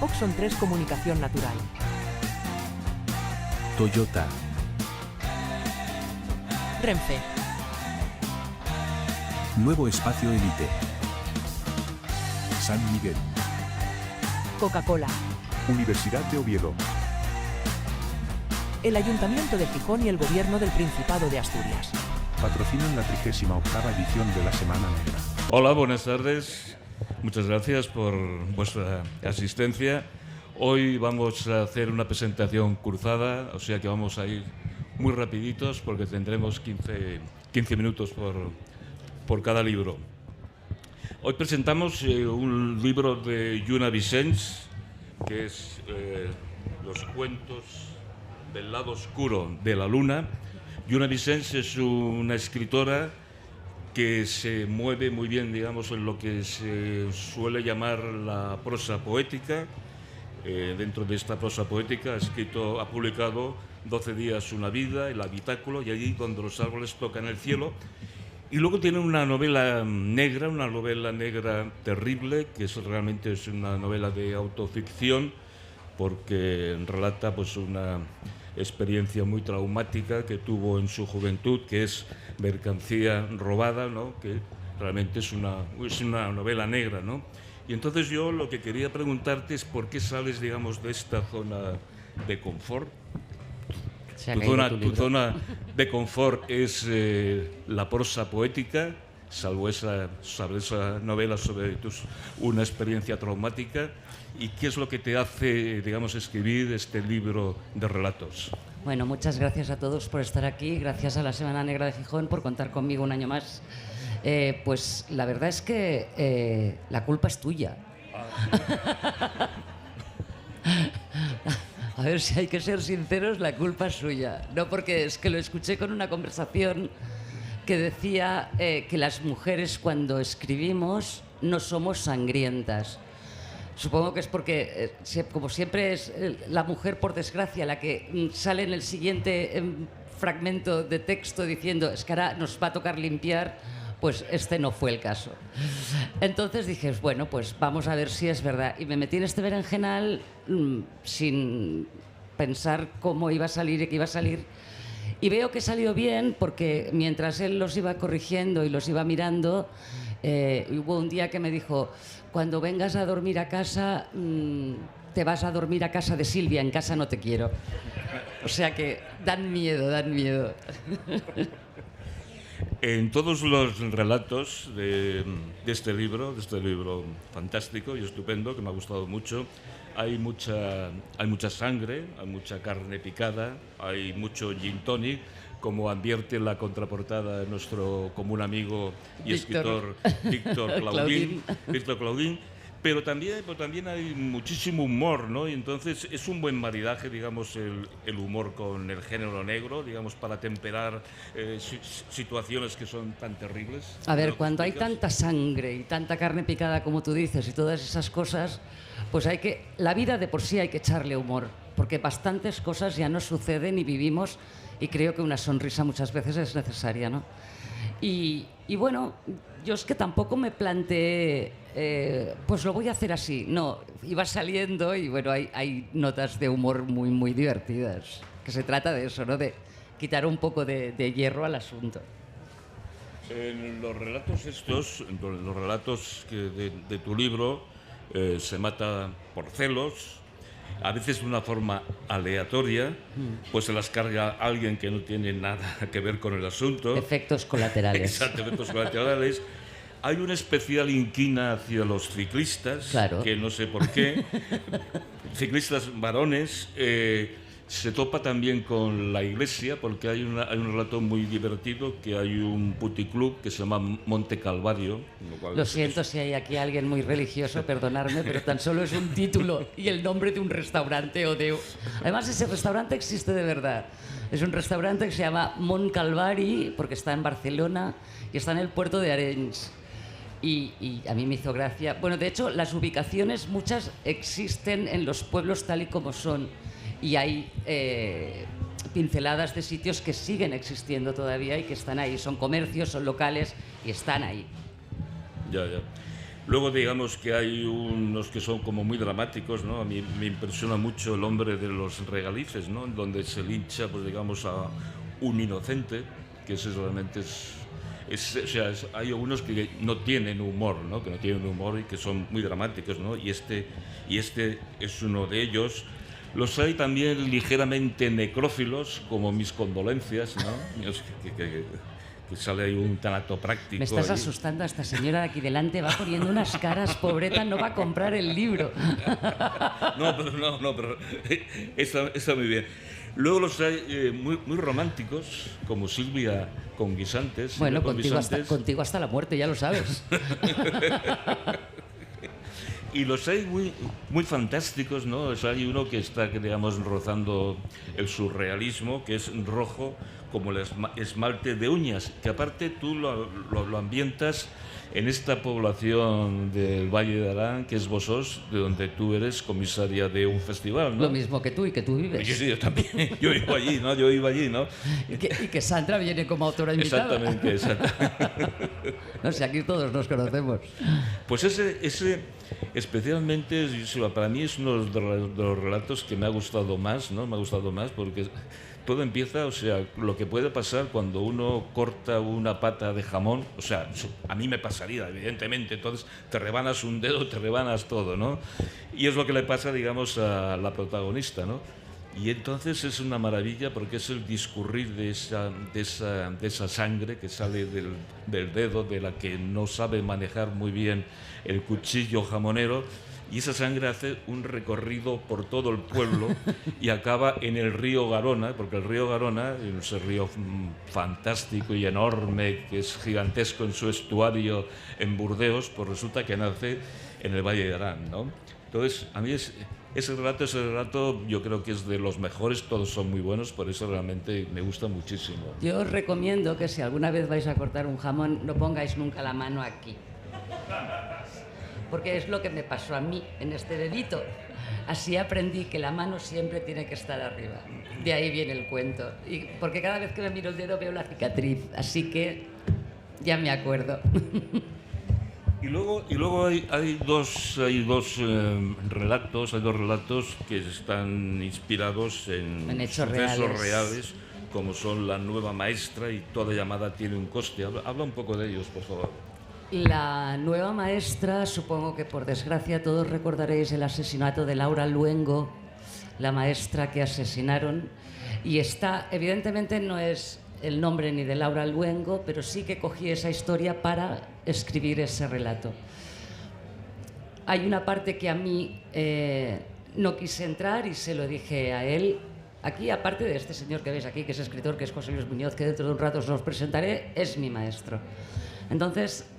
Oxon 3 Comunicación Natural. Toyota. Renfe. Nuevo Espacio Elite. San Miguel. Coca-Cola. Universidad de Oviedo. El Ayuntamiento de Gijón y el Gobierno del Principado de Asturias. Patrocinan la 38ª edición de la Semana Negra. Hola, buenas tardes. Muchas gracias por vuestra asistencia. Hoy vamos a hacer una presentación cruzada, o sea que vamos a ir muy rapiditos porque tendremos 15 minutos por cada libro. Hoy presentamos un libro de Lluna Vicens, que es Los cuentos del lado oscuro de la luna. Lluna Vicens es una escritora que se mueve muy bien, digamos, en lo que se suele llamar la prosa poética. Dentro de esta prosa poética ha publicado 12 días una vida, El habitáculo y Allí donde los árboles tocan el cielo. Y luego tiene una novela negra terrible, que realmente es una novela de autoficción, porque relata pues una experiencia muy traumática que tuvo en su juventud, que es Mercancía robada, ¿no? Que realmente es una novela negra, ¿no? Y entonces yo lo que quería preguntarte es por qué sales, digamos, de esta zona de confort. Tu zona de confort es la prosa poética, salvo esa novela sobre una experiencia traumática. ¿Y qué es lo que te hace, digamos, escribir este libro de relatos? Bueno, muchas gracias a todos por estar aquí. Gracias a la Semana Negra de Gijón por contar conmigo un año más. Pues la verdad es que la culpa es tuya. A ver, si hay que ser sinceros, la culpa es suya. No, porque es que lo escuché con una conversación que decía que las mujeres cuando escribimos no somos sangrientas. Supongo que es porque, como siempre, es la mujer, por desgracia, la que sale en el siguiente fragmento de texto diciendo es que ahora nos va a tocar limpiar. Pues este no fue el caso. Entonces dije, bueno, pues vamos a ver si es verdad. Y me metí en este berenjenal sin pensar cómo iba a salir y qué iba a salir. Y veo que salió bien porque mientras él los iba corrigiendo y los iba mirando, hubo un día que me dijo, cuando vengas a dormir a casa, te vas a dormir a casa de Silvia, en casa no te quiero. O sea que dan miedo, dan miedo. En todos los relatos de este libro fantástico y estupendo, que me ha gustado mucho, hay mucha sangre, hay mucha carne picada, hay mucho gin tonic, como advierte la contraportada de nuestro común amigo y escritor Víctor Claudín. Pero también hay muchísimo humor, ¿no? Y entonces es un buen maridaje, digamos, el humor con el género negro, digamos, para temperar situaciones que son tan terribles. A ver, cuando hay tanta sangre y tanta carne picada, como tú dices, y todas esas cosas, pues la vida de por sí hay que echarle humor, porque bastantes cosas ya no suceden y vivimos, y creo que una sonrisa muchas veces es necesaria, ¿no? Y bueno, yo es que tampoco me planteé, pues lo voy a hacer así. No, iba saliendo y bueno, hay notas de humor muy, muy divertidas. Que se trata de eso, ¿no? De quitar un poco de hierro al asunto. En los relatos de tu libro, se mata por celos, a veces de una forma aleatoria, pues se las carga alguien que no tiene nada que ver con el asunto. Efectos colaterales. Exacto, efectos colaterales. Hay una especial inquina hacia los ciclistas, claro, que no sé por qué. Ciclistas varones. Se topa también con la iglesia, porque hay un relato muy divertido, que hay un puticlub que se llama Monte Calvario. Lo siento si hay aquí alguien muy religioso, perdonadme, pero tan solo es un título y el nombre de un restaurante o de... Además, ese restaurante existe de verdad. Es un restaurante que se llama Mont Calvari, porque está en Barcelona y está en el puerto de Arenys. Y a mí me hizo gracia. Bueno, de hecho, las ubicaciones, muchas existen en los pueblos tal y como son. Y hay pinceladas de sitios que siguen existiendo todavía y que están ahí. Son comercios, son locales y están ahí. Ya. Luego digamos que hay unos que son como muy dramáticos, ¿no? A mí me impresiona mucho El hombre de los regalices, ¿no? Donde se lincha, pues digamos, a un inocente, que ese realmente hay algunos que no tienen humor, ¿no? Que no tienen humor y que son muy dramáticos, ¿no? Y este es uno de ellos. Los hay también ligeramente necrófilos, como Mis condolencias, ¿no? Que sale ahí un tanato práctico. Me estás asustando, a esta señora de aquí delante va poniendo unas caras, pobreta, no va a comprar el libro. No, pero está muy bien. Luego los hay muy románticos, como Silvia con guisantes. Bueno, con contigo hasta la muerte, ya lo sabes. Y los hay muy fantásticos, ¿no? O sea, hay uno que está, digamos, rozando el surrealismo, que es rojo como el esmalte de uñas, que aparte tú lo ambientas en esta población del Valle de Arán, que es Bosós, de donde tú eres comisaria de un festival, ¿no? Lo mismo que tú y que tú vives. Sí, yo también. Yo iba allí, ¿no? Y que Sandra viene como autora invitada. Exactamente. No sé, aquí todos nos conocemos. Pues ese especialmente, para mí es uno de los relatos que me ha gustado más, ¿no? Me ha gustado más porque todo empieza, o sea, lo que puede pasar cuando uno corta una pata de jamón, o sea, a mí me pasaría, evidentemente, entonces te rebanas un dedo, te rebanas todo, ¿no? Y es lo que le pasa, digamos, a la protagonista, ¿no? Y entonces es una maravilla porque es el discurrir de esa sangre que sale del dedo, de la que no sabe manejar muy bien el cuchillo jamonero, y esa sangre hace un recorrido por todo el pueblo y acaba en el río Garona, porque el río Garona, ese río fantástico y enorme, que es gigantesco en su estuario en Burdeos, pues resulta que nace en el Valle de Arán, ¿no? Entonces, a mí ese relato yo creo que es de los mejores, todos son muy buenos, por eso realmente me gusta muchísimo. Yo os recomiendo que si alguna vez vais a cortar un jamón, no pongáis nunca la mano aquí. Porque es lo que me pasó a mí en este dedito. Así aprendí que la mano siempre tiene que estar arriba. De ahí viene el cuento. Y porque cada vez que me miro el dedo veo la cicatriz, así que ya me acuerdo. Y luego hay dos relatos que están inspirados en hechos sucesos reales, como son La nueva maestra y Toda llamada tiene un coste. Habla un poco de ellos, por favor. La nueva maestra, supongo que por desgracia todos recordaréis el asesinato de Laura Luengo, la maestra que asesinaron, y evidentemente no es el nombre ni de Laura Luengo, pero sí que cogí esa historia para escribir ese relato. Hay una parte que a mí no quise entrar y se lo dije a él. Aquí, aparte de este señor que veis aquí, que es escritor, que es José Luis Muñoz, que dentro de un rato os los presentaré, es mi maestro. Entonces,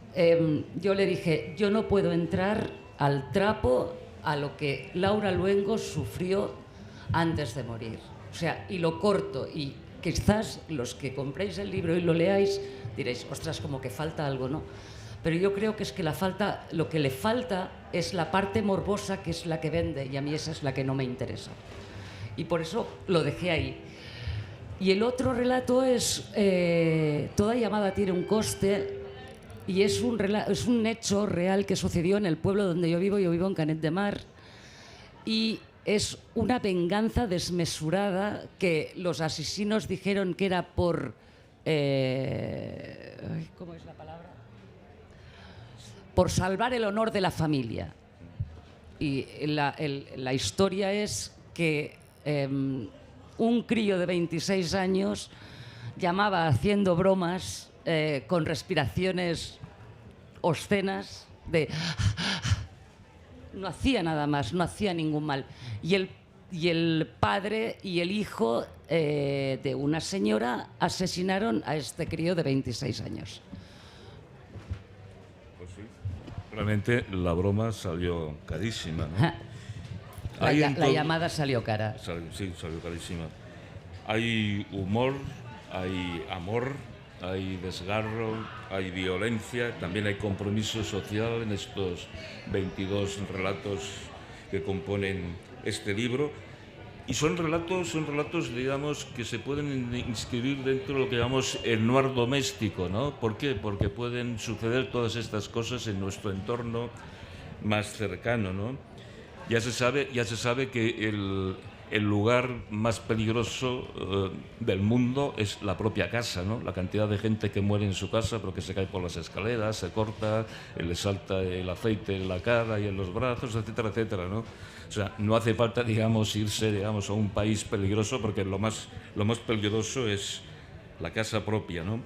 yo le dije, yo no puedo entrar al trapo a lo que Laura Luengo sufrió antes de morir. O sea, y lo corto, y quizás los que compréis el libro y lo leáis diréis, ostras, como que falta algo, ¿no? Pero yo creo que es que lo que le falta es la parte morbosa, que es la que vende, y a mí esa es la que no me interesa. Y por eso lo dejé ahí. Y el otro relato es Toda llamada tiene un coste, y es un hecho real que sucedió en el pueblo donde yo vivo en Canet de Mar, y es una venganza desmesurada que los asesinos dijeron que era por... ¿cómo es la palabra? Por salvar el honor de la familia. Y la historia es que un crío de 26 años llamaba haciendo bromas con respiraciones obscenas de... No hacía nada más, no hacía ningún mal. Y el padre y el hijo de una señora asesinaron a este crío de 26 años. Pues sí. Realmente la broma salió carísima, ¿no? La llamada salió cara. Sí, salió carísima. Hay humor, hay amor, hay desgarro, hay violencia, también hay compromiso social en estos 22 relatos que componen este libro. Y son relatos, digamos, que se pueden inscribir dentro de lo que llamamos el noir doméstico, ¿no? ¿Por qué? Porque pueden suceder todas estas cosas en nuestro entorno más cercano, ¿no? Ya se sabe que el lugar más peligroso del mundo es la propia casa, ¿no? La cantidad de gente que muere en su casa porque se cae por las escaleras, se corta, le salta el aceite en la cara y en los brazos, etcétera, etcétera, ¿no? O sea, no hace falta, digamos, irse, digamos, a un país peligroso, porque lo más peligroso es la casa propia, ¿no?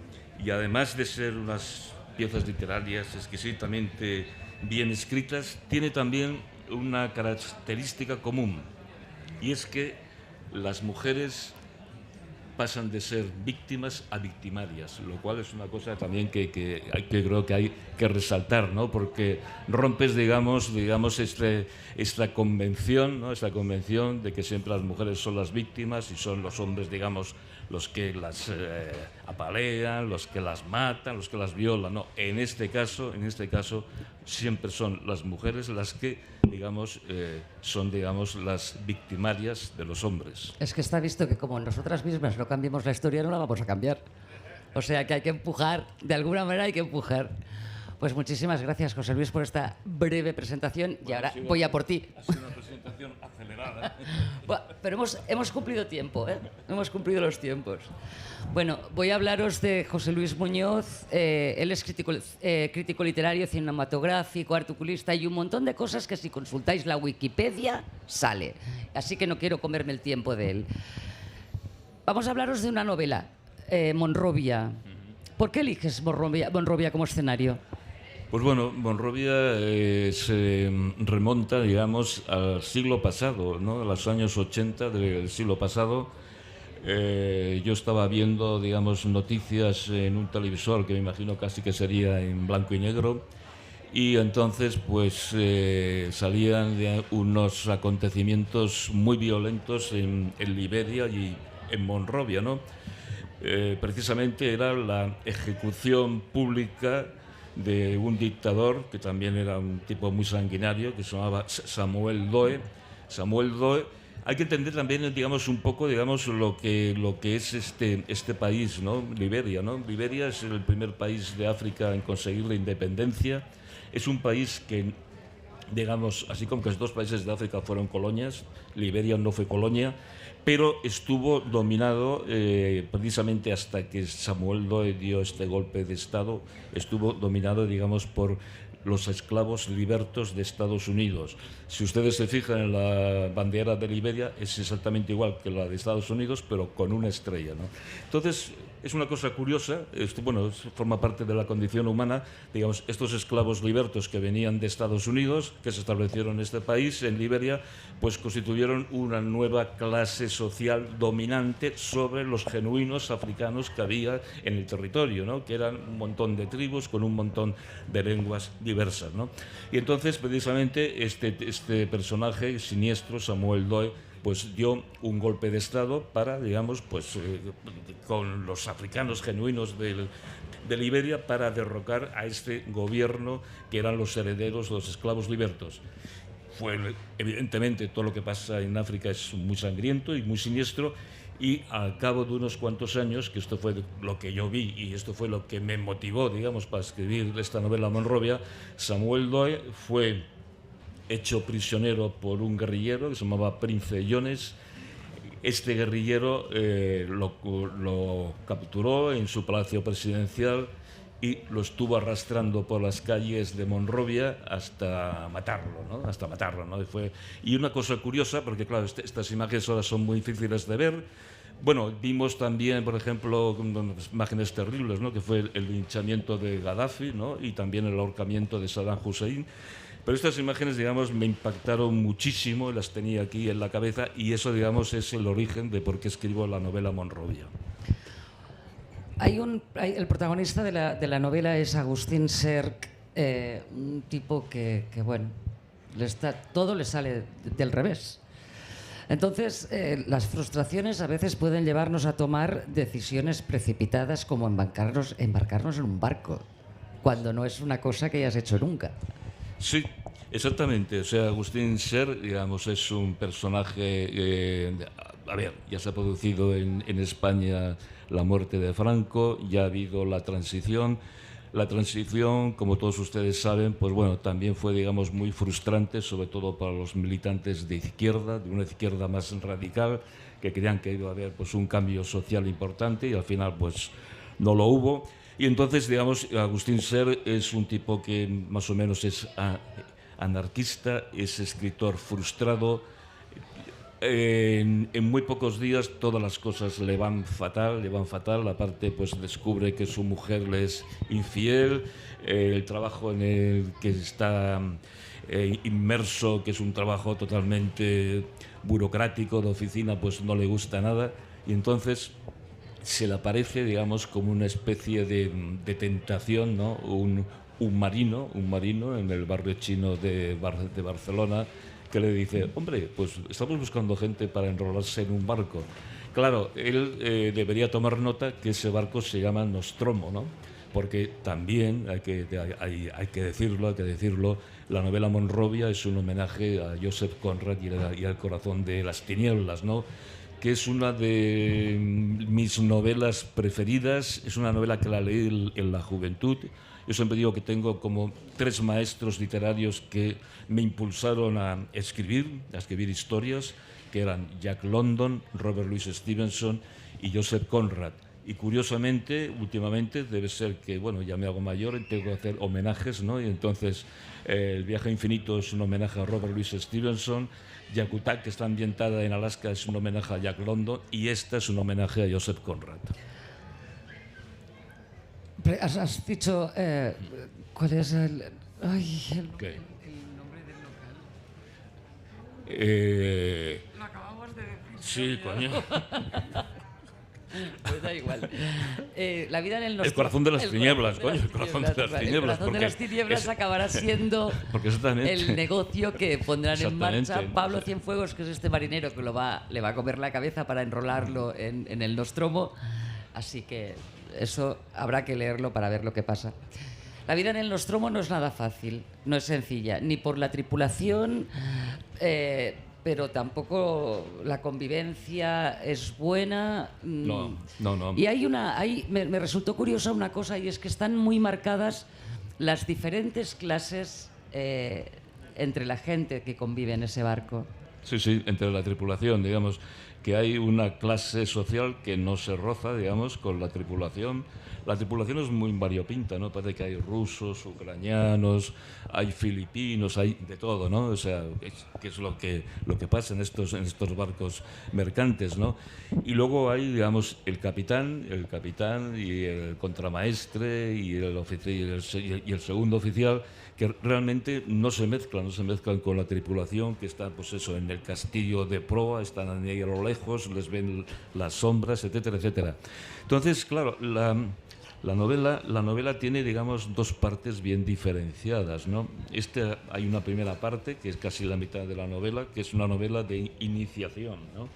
Y además de ser unas piezas literarias exquisitamente bien escritas, tiene también una característica común, y es que las mujeres pasan de ser víctimas a victimarias, lo cual es una cosa también que creo que hay que resaltar, ¿no? Porque rompes, digamos esta convención, ¿no? Esta convención de que siempre las mujeres son las víctimas y son los hombres, digamos, los que las apalean, los que las matan, los que las violan. No, en este caso siempre son las mujeres las que, digamos, son, digamos, las victimarias de los hombres. Es que está visto que como nosotras mismas no cambiemos la historia, no la vamos a cambiar. O sea que hay que empujar, de alguna manera hay que empujar. Pues muchísimas gracias, José Luis, por esta breve presentación. Y ahora voy a por ti. Ha sido una presentación acelerada. Bueno, pero hemos cumplido tiempo, ¿eh? Hemos cumplido los tiempos. Bueno, voy a hablaros de José Luis Muñoz. Él es crítico literario, cinematográfico, articulista y un montón de cosas que si consultáis la Wikipedia sale. Así que no quiero comerme el tiempo de él. Vamos a hablaros de una novela, Monrovia. ¿Por qué eliges Monrovia como escenario? Pues bueno, Monrovia se remonta, digamos, al siglo pasado, ¿no? A los años 80 del siglo pasado. Yo estaba viendo, digamos, noticias en un televisor que me imagino casi que sería en blanco y negro, y entonces pues salían unos acontecimientos muy violentos en Liberia y en Monrovia, ¿no? Precisamente era la ejecución pública de un dictador que también era un tipo muy sanguinario, que se llamaba Samuel Doe. Hay que entender también, digamos, un poco, digamos, lo que es este país, ¿no? Liberia, ¿no? Liberia es el primer país de África en conseguir la independencia. Es un país que, digamos, así como que los dos países de África fueron colonias, Liberia no fue colonia, pero estuvo dominado precisamente hasta que Samuel Doe dio este golpe de Estado, estuvo dominado, digamos, por los esclavos libertos de Estados Unidos. Si ustedes se fijan en la bandera de Liberia, es exactamente igual que la de Estados Unidos, pero con una estrella, ¿no? Entonces, es una cosa curiosa, bueno, forma parte de la condición humana, digamos, estos esclavos libertos que venían de Estados Unidos, que se establecieron en este país, en Liberia, pues constituyeron una nueva clase social dominante sobre los genuinos africanos que había en el territorio, ¿no? Que eran un montón de tribus con un montón de lenguas diversas, ¿no? Y entonces, precisamente, este personaje siniestro, Samuel Doe, pues dio un golpe de Estado para, digamos, pues con los africanos genuinos de Liberia, para derrocar a este gobierno que eran los herederos de los esclavos libertos. Evidentemente, todo lo que pasa en África es muy sangriento y muy siniestro, y al cabo de unos cuantos años, que esto fue lo que yo vi y esto fue lo que me motivó, digamos, para escribir esta novela Monrovia, Samuel Doe fue hecho prisionero por un guerrillero que se llamaba Prince Jones. Este guerrillero lo capturó en su palacio presidencial y lo estuvo arrastrando por las calles de Monrovia hasta matarlo, ¿no? Y una cosa curiosa, porque claro, estas imágenes ahora son muy difíciles de ver. Bueno, vimos también, por ejemplo, imágenes terribles, ¿no? Que fue el linchamiento de Gaddafi, ¿no? Y también el ahorcamiento de Saddam Hussein. Pero estas imágenes, digamos, me impactaron muchísimo, las tenía aquí en la cabeza, y eso, digamos, es el origen de por qué escribo la novela Monrovia. El protagonista de la novela es Agustín Serc, un tipo que bueno, todo le sale del revés. Entonces, las frustraciones a veces pueden llevarnos a tomar decisiones precipitadas, como embarcarnos en un barco, cuando no es una cosa que hayas hecho nunca. Sí, Exactamente, o sea, Agustín Ser, digamos, es un personaje, a ver, ya se ha producido en España la muerte de Franco, ya ha habido la transición. La transición, como todos ustedes saben, pues bueno, también fue, digamos, muy frustrante, sobre todo para los militantes de izquierda, de una izquierda más radical, que creían que iba a haber pues un cambio social importante y al final pues no lo hubo. Y entonces, digamos, Agustín Ser es un tipo que más o menos es anarquista, es escritor frustrado. En muy pocos días todas las cosas le van fatal. Aparte, pues descubre que su mujer le es infiel, el trabajo en el que está inmerso, que es un trabajo totalmente burocrático de oficina, pues no le gusta nada. Y entonces se le aparece, digamos, como una especie de tentación, ¿no? Un marino en el barrio chino de Barcelona, que le dice, hombre, pues estamos buscando gente para enrolarse en un barco. Claro, él debería tomar nota que ese barco se llama Nostromo, ¿no? Porque también hay que decirlo, la novela Monrovia es un homenaje a Joseph Conrad y al corazón de las tinieblas, ¿no? Que es una de mis novelas preferidas, es una novela que la leí en la juventud. Yo siempre digo que tengo como 3 maestros literarios que me impulsaron a escribir historias, que eran Jack London, Robert Louis Stevenson y Joseph Conrad. Y curiosamente, últimamente, debe ser que, bueno, ya me hago mayor y tengo que hacer homenajes, ¿no? Y entonces, El viaje infinito es un homenaje a Robert Louis Stevenson, Yakutak, que está ambientada en Alaska, es un homenaje a Jack London, y esta es un homenaje a Joseph Conrad. Has dicho, ¿cuál es el ¿Qué? nombre del local? Lo acabamos de decir. Sí, coño. Pues da igual. La vida en el El corazón de las tinieblas, coño, el corazón de las tinieblas. El corazón de las tinieblas acabará siendo el negocio que pondrán en marcha Pablo Cienfuegos, que es este marinero que le va a comer la cabeza para enrolarlo en el Nostromo. Así que eso habrá que leerlo para ver lo que pasa. La vida en el Nostromo no es nada fácil, no es sencilla, ni por la tripulación, pero tampoco la convivencia es buena. No. Y me resultó curiosa una cosa, y es que están muy marcadas las diferentes clases entre la gente que convive en ese barco. Sí, entre la tripulación, digamos, que hay una clase social que no se roza, digamos, con la tripulación. La tripulación es muy variopinta, ¿no? Parece que hay rusos, ucranianos, hay filipinos, hay de todo, ¿no? O sea, que es lo que pasa en estos barcos mercantes, ¿no? Y luego hay, digamos, el capitán y el contramaestre y el segundo oficial, que realmente no se mezclan con la tripulación, que está, pues eso, en el castillo de proa, están ahí a lo lejos, les ven las sombras, etcétera, etcétera. Entonces, claro, la novela tiene, digamos, 2 partes bien diferenciadas, ¿no? Hay una primera parte, que es casi la mitad de la novela, que es una novela de iniciación, ¿no?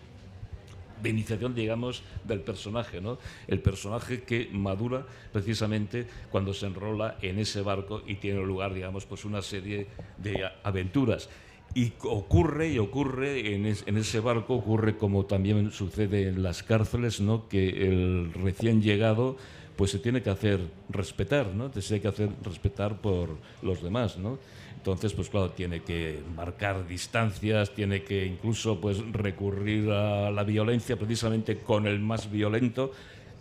De iniciación, digamos, del personaje, ¿no? El personaje que madura precisamente cuando se enrola en ese barco y tiene lugar, digamos, pues una serie de aventuras. Y ocurre en ese barco, ocurre como también sucede en las cárceles, ¿no? Que el recién llegado pues se tiene que hacer respetar, ¿no? Se tiene que hacer respetar por los demás, ¿no? Entonces, pues claro, tiene que marcar distancias, tiene que incluso pues recurrir a la violencia precisamente con el más violento,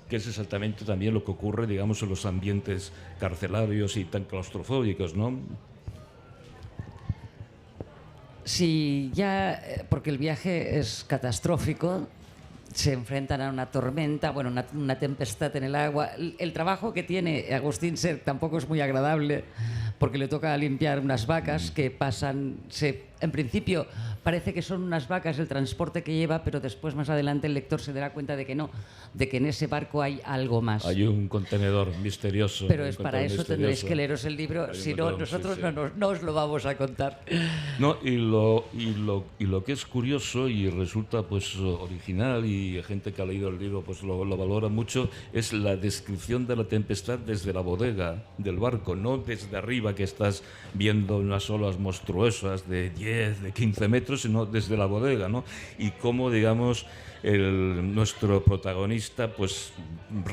que es exactamente también lo que ocurre, digamos, en los ambientes carcelarios y tan claustrofóbicos, ¿no? Sí, ya, porque el viaje es catastrófico, se enfrentan a una tormenta, bueno, una tempestad en el agua. El trabajo que tiene Agustín Ser tampoco es muy agradable, porque le toca limpiar unas vacas que pasan, se en principio parece que son unas vacas el transporte que lleva, pero después más adelante el lector se dará cuenta de que no, de que en ese barco hay algo más. Hay un contenedor misterioso. Pero es para eso tendréis que leeros el libro, si no, nosotros sí. no os lo vamos a contar. No, y lo que es curioso y resulta pues original, y gente que ha leído el libro pues lo valora mucho, es la descripción de la tempestad desde la bodega del barco, no desde arriba, que estás viendo unas olas monstruosas de 10, de 15 metros, sino desde la bodega, ¿no? Y cómo, digamos, nuestro protagonista pues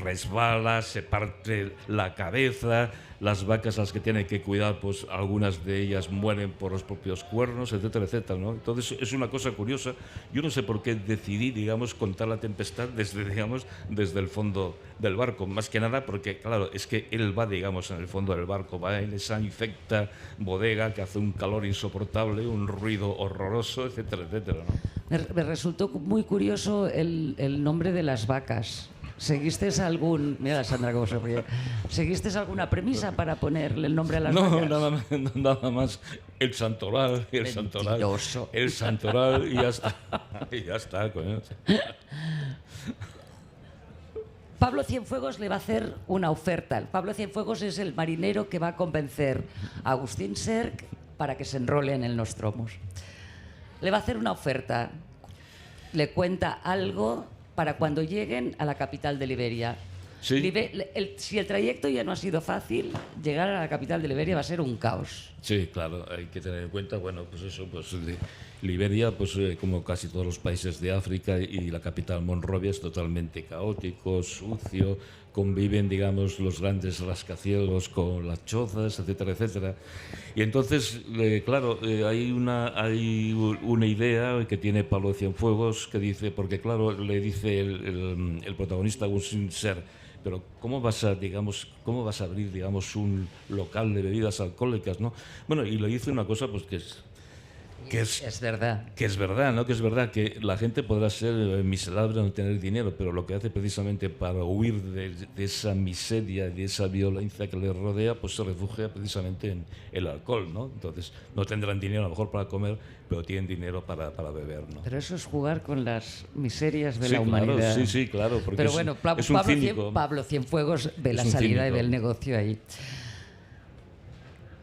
resbala, se parte la cabeza, las vacas a las que tiene que cuidar, pues algunas de ellas mueren por los propios cuernos, etcétera, etcétera, ¿no? Entonces es una cosa curiosa. Yo no sé por qué decidí, digamos, contar la tempestad desde el fondo del barco, más que nada porque, claro, es que él va, digamos, en el fondo del barco, va en esa infecta bodega que hace un calor insoportable, un ruido horroroso, etcétera, etcétera, ¿no? Me resultó muy curioso el nombre de las vacas. ¿Seguisteis algún... Mira, Sandra, cómo se ríe. ¿Seguisteis alguna premisa para ponerle el nombre a las vacas? No, nada más el santoral, Mentiroso. el santoral y ya está. Y ya está, coño. Pablo Cienfuegos le va a hacer una oferta. Pablo Cienfuegos es el marinero que va a convencer a Agustín Serg para que se enrole en el Nostromus. Le va a hacer una oferta. Le cuenta algo para cuando lleguen a la capital de Liberia. Sí. Si el trayecto ya no ha sido fácil, llegar a la capital de Liberia va a ser un caos. Sí, claro, hay que tener en cuenta, bueno, pues eso, pues Liberia, pues como casi todos los países de África, y la capital Monrovia es totalmente caótico, sucio, conviven, digamos, los grandes rascacielos con las chozas, etcétera, etcétera. Y entonces, claro, hay una idea que tiene Pablo Cienfuegos que dice, porque claro, le dice el protagonista Agustín Serg, pero ¿cómo vas a abrir, digamos, un local de bebidas alcohólicas, ¿no? Bueno, y le dice una cosa, pues que es verdad. Que es verdad, ¿no? Que es verdad que la gente podrá ser miserable, no tener dinero, pero lo que hace precisamente para huir de esa miseria, de esa violencia que le rodea, pues se refugia precisamente en el alcohol, ¿no? Entonces, no tendrán dinero a lo mejor para comer, pero tienen dinero para beber, ¿no? Pero eso es jugar con las miserias de Sí, la claro, humanidad. sí, claro. Porque pero bueno, es un cínico. Pablo Cienfuegos ve la un salida y cínico. ve el negocio ahí.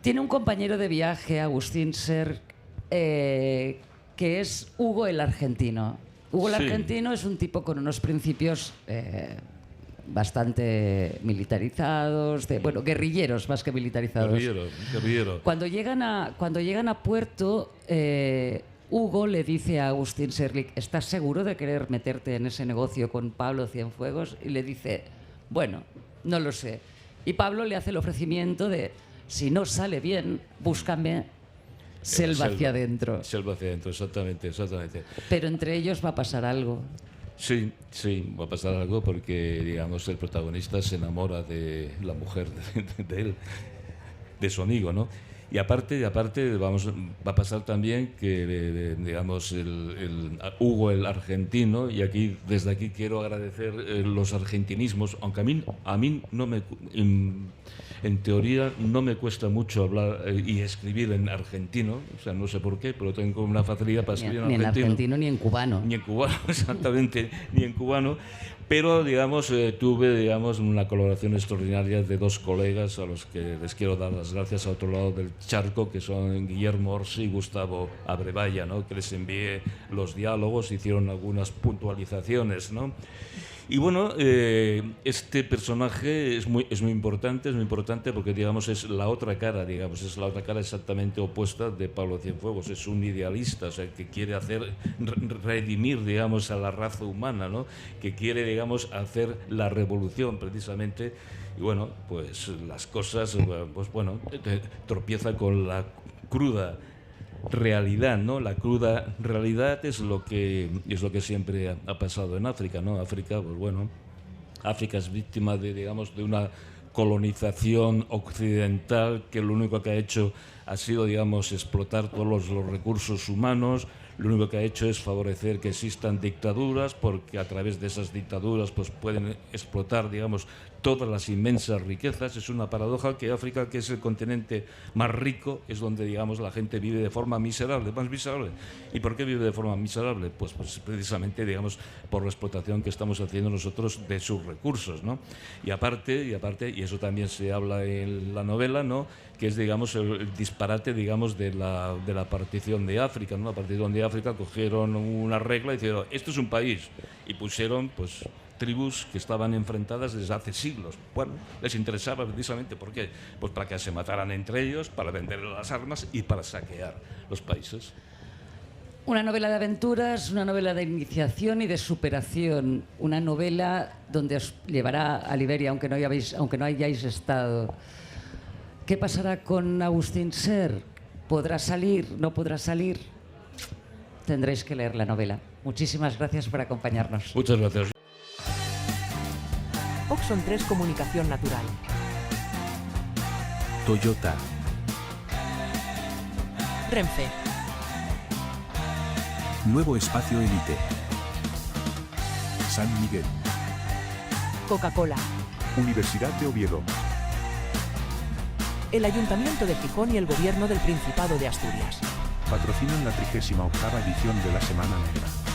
Tiene un compañero de viaje, Agustín Serg, que es Hugo el argentino. Hugo el Sí. argentino es un tipo con unos principios bastante militarizados, guerrilleros más que militarizados. Guerrillero. Cuando llegan a puerto, Hugo le dice a Agustín Serg, ¿estás seguro de querer meterte en ese negocio con Pablo Cienfuegos? Y le dice, bueno, no lo sé. Y Pablo le hace el ofrecimiento de, si no sale bien, búscame selva hacia adentro. Selva hacia adentro, exactamente. Pero entre ellos va a pasar algo. Sí, va a pasar algo porque, digamos, el protagonista se enamora de la mujer de él, de su amigo, ¿no? Y aparte va a pasar también que, digamos, Hugo el argentino, y desde aquí quiero agradecer los argentinismos, aunque a mí no me... En teoría no me cuesta mucho hablar y escribir en argentino, o sea, no sé por qué, pero tengo una facilidad para escribir Ni en en argentino ni en cubano. Ni en cubano, exactamente, ni en cubano. Pero, digamos, tuve, digamos, una colaboración extraordinaria de dos colegas a los que les quiero dar las gracias a otro lado del charco, que son Guillermo Orsi y Gustavo Abrevaya, ¿no? Que les envié los diálogos, hicieron algunas puntualizaciones, ¿no? Y bueno, este personaje es muy importante porque, digamos, es la otra cara exactamente opuesta de Pablo Cienfuegos. Es un idealista, o sea, que quiere redimir, digamos, a la raza humana, ¿no? Que quiere, digamos, hacer la revolución precisamente. Y bueno, pues las cosas, pues bueno, tropieza con la cruda realidad, ¿no? La cruda realidad es lo que siempre ha pasado en África, ¿no? África, pues bueno, África es víctima de, digamos, de una colonización occidental que lo único que ha hecho ha sido, digamos, explotar todos los recursos humanos. Lo único que ha hecho es favorecer que existan dictaduras, porque a través de esas dictaduras pues pueden explotar, digamos, todas las inmensas riquezas. Es una paradoja que África, que es el continente más rico, es donde, digamos, la gente vive de forma miserable, más miserable. ¿Y por qué vive de forma miserable? Pues precisamente, digamos, por la explotación que estamos haciendo nosotros de sus recursos, ¿no? Y aparte, y eso también se habla en la novela, ¿no?, que es, digamos, el disparate, digamos, de la partición de África, ¿no? La partición de África cogieron una regla y dijeron, esto es un país, y pusieron, pues, tribus que estaban enfrentadas desde hace siglos. Bueno, les interesaba precisamente, ¿por qué? Pues para que se mataran entre ellos, para vender las armas y para saquear los países. Una novela de aventuras, una novela de iniciación y de superación, una novela donde os llevará a Liberia, aunque no hayáis estado. ¿Qué pasará con Agustín Ser? ¿Podrá salir? ¿No podrá salir? Tendréis que leer la novela. Muchísimas gracias por acompañarnos. Muchas gracias. Oxon 3 Comunicación Natural. Toyota. Renfe. Nuevo espacio Elite. San Miguel. Coca-Cola. Universidad de Oviedo. El Ayuntamiento de Gijón y el Gobierno del Principado de Asturias. Patrocinan la 38ª edición de la Semana Negra.